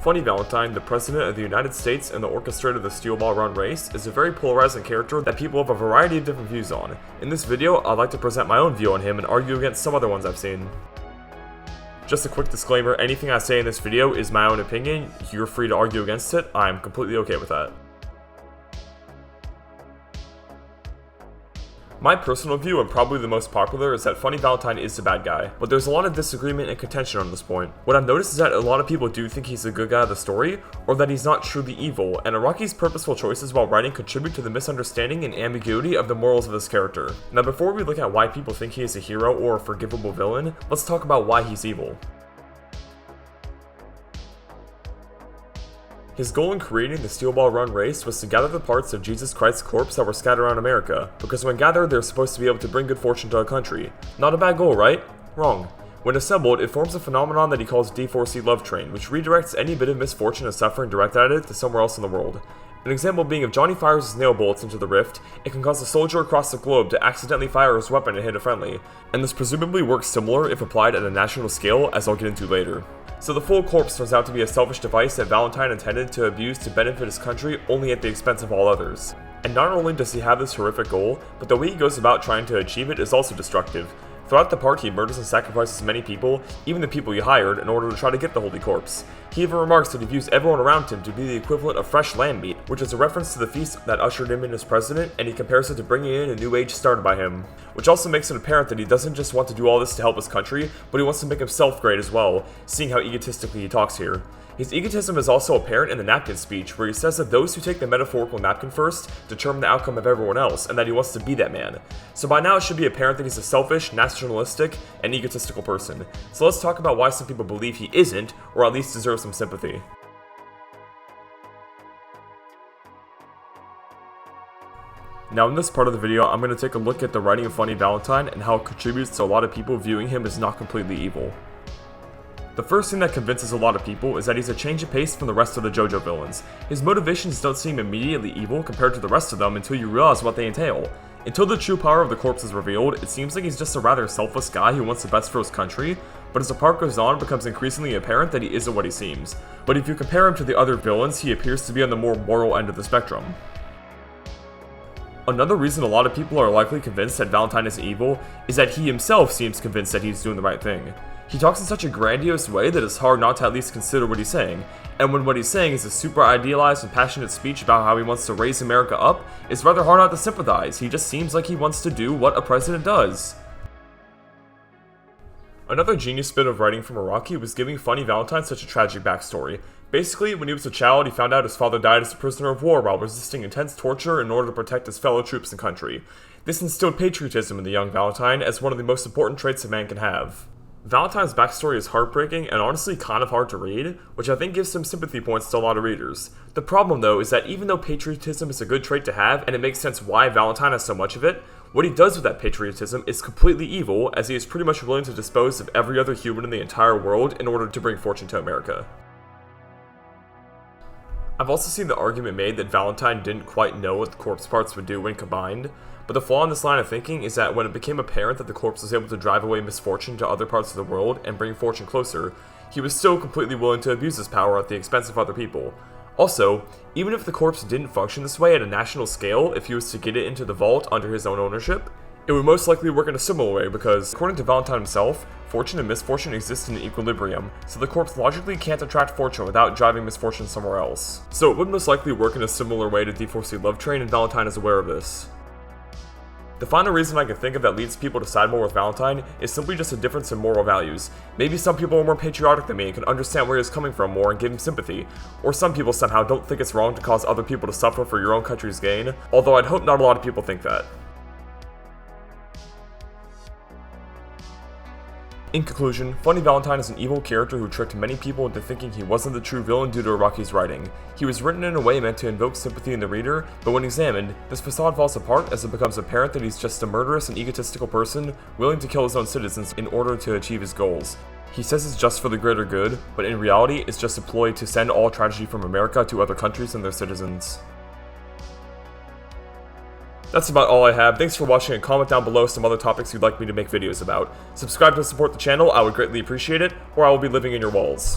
Funny Valentine, the President of the United States and the orchestrator of the Steel Ball Run race, is a very polarizing character that people have a variety of different views on. In this video, I'd like to present my own view on him and argue against some other ones I've seen. Just a quick disclaimer, anything I say in this video is my own opinion. You're free to argue against it. I'm completely okay with that. My personal view, and probably the most popular, is that Funny Valentine is the bad guy, but there's a lot of disagreement and contention on this point. What I've noticed is that a lot of people do think he's the good guy of the story, or that he's not truly evil, and Araki's purposeful choices while writing contribute to the misunderstanding and ambiguity of the morals of this character. Now before we look at why people think he is a hero or a forgivable villain, let's talk about why he's evil. His goal in creating the Steel Ball Run race was to gather the parts of Jesus Christ's corpse that were scattered around America, because when gathered they're supposed to be able to bring good fortune to a country. Not a bad goal, right? Wrong. When assembled, it forms a phenomenon that he calls D4C Love Train, which redirects any bit of misfortune and suffering directed at it to somewhere else in the world. An example being if Johnny fires his nail bullets into the rift, it can cause a soldier across the globe to accidentally fire his weapon and hit a friendly, and this presumably works similar if applied at a national scale, as I'll get into later. So the full corpse turns out to be a selfish device that Valentine intended to abuse to benefit his country only at the expense of all others. And not only does he have this horrific goal, but the way he goes about trying to achieve it is also destructive. Throughout the part, he murders and sacrifices many people, even the people he hired, in order to try to get the Holy Corpse. He even remarks that he views everyone around him to be the equivalent of fresh lamb meat, which is a reference to the feast that ushered him in as president, and he compares it to bringing in a new age started by him. Which also makes it apparent that he doesn't just want to do all this to help his country, but he wants to make himself great as well, seeing how egotistically he talks here. His egotism is also apparent in the napkin speech, where he says that those who take the metaphorical napkin first determine the outcome of everyone else, and that he wants to be that man. So by now it should be apparent that he's a selfish, nationalistic, and egotistical person. So let's talk about why some people believe he isn't, or at least deserves some sympathy. Now in this part of the video, I'm going to take a look at the writing of Funny Valentine and how it contributes to a lot of people viewing him as not completely evil. The first thing that convinces a lot of people is that he's a change of pace from the rest of the JoJo villains. His motivations don't seem immediately evil compared to the rest of them until you realize what they entail. Until the true power of the corpse is revealed, it seems like he's just a rather selfless guy who wants the best for his country, but as the part goes on, it becomes increasingly apparent that he isn't what he seems. But if you compare him to the other villains, he appears to be on the more moral end of the spectrum. Another reason a lot of people are likely convinced that Valentine is evil is that he himself seems convinced that he's doing the right thing. He talks in such a grandiose way that it's hard not to at least consider what he's saying, and when what he's saying is a super idealized and passionate speech about how he wants to raise America up, it's rather hard not to sympathize. He just seems like he wants to do what a president does. Another genius bit of writing from Araki was giving Funny Valentine such a tragic backstory. Basically, when he was a child, he found out his father died as a prisoner of war while resisting intense torture in order to protect his fellow troops and country. This instilled patriotism in the young Valentine as one of the most important traits a man can have. Valentine's backstory is heartbreaking and honestly kind of hard to read, which I think gives some sympathy points to a lot of readers. The problem though is that even though patriotism is a good trait to have and it makes sense why Valentine has so much of it, what he does with that patriotism is completely evil, as he is pretty much willing to dispose of every other human in the entire world in order to bring fortune to America. I've also seen the argument made that Valentine didn't quite know what the corpse parts would do when combined, but the flaw in this line of thinking is that when it became apparent that the corpse was able to drive away misfortune to other parts of the world and bring fortune closer, he was still completely willing to abuse his power at the expense of other people. Also, even if the corpse didn't function this way at a national scale, if he was to get it into the vault under his own ownership, it would most likely work in a similar way because, according to Valentine himself, fortune and misfortune exist in an equilibrium, so the corpse logically can't attract fortune without driving misfortune somewhere else. So it would most likely work in a similar way to D4C Love Train, and Valentine is aware of this. The final reason I can think of that leads people to side more with Valentine is simply just a difference in moral values. Maybe some people are more patriotic than me and can understand where he's coming from more and give him sympathy, or some people somehow don't think it's wrong to cause other people to suffer for your own country's gain, although I'd hope not a lot of people think that. In conclusion, Funny Valentine is an evil character who tricked many people into thinking he wasn't the true villain due to Araki's writing. He was written in a way meant to invoke sympathy in the reader, but when examined, this facade falls apart as it becomes apparent that he's just a murderous and egotistical person willing to kill his own citizens in order to achieve his goals. He says it's just for the greater good, but in reality it's just a ploy to send all tragedy from America to other countries and their citizens. That's about all I have. Thanks for watching, and comment down below some other topics you'd like me to make videos about. Subscribe to support the channel, I would greatly appreciate it, or I will be living in your walls.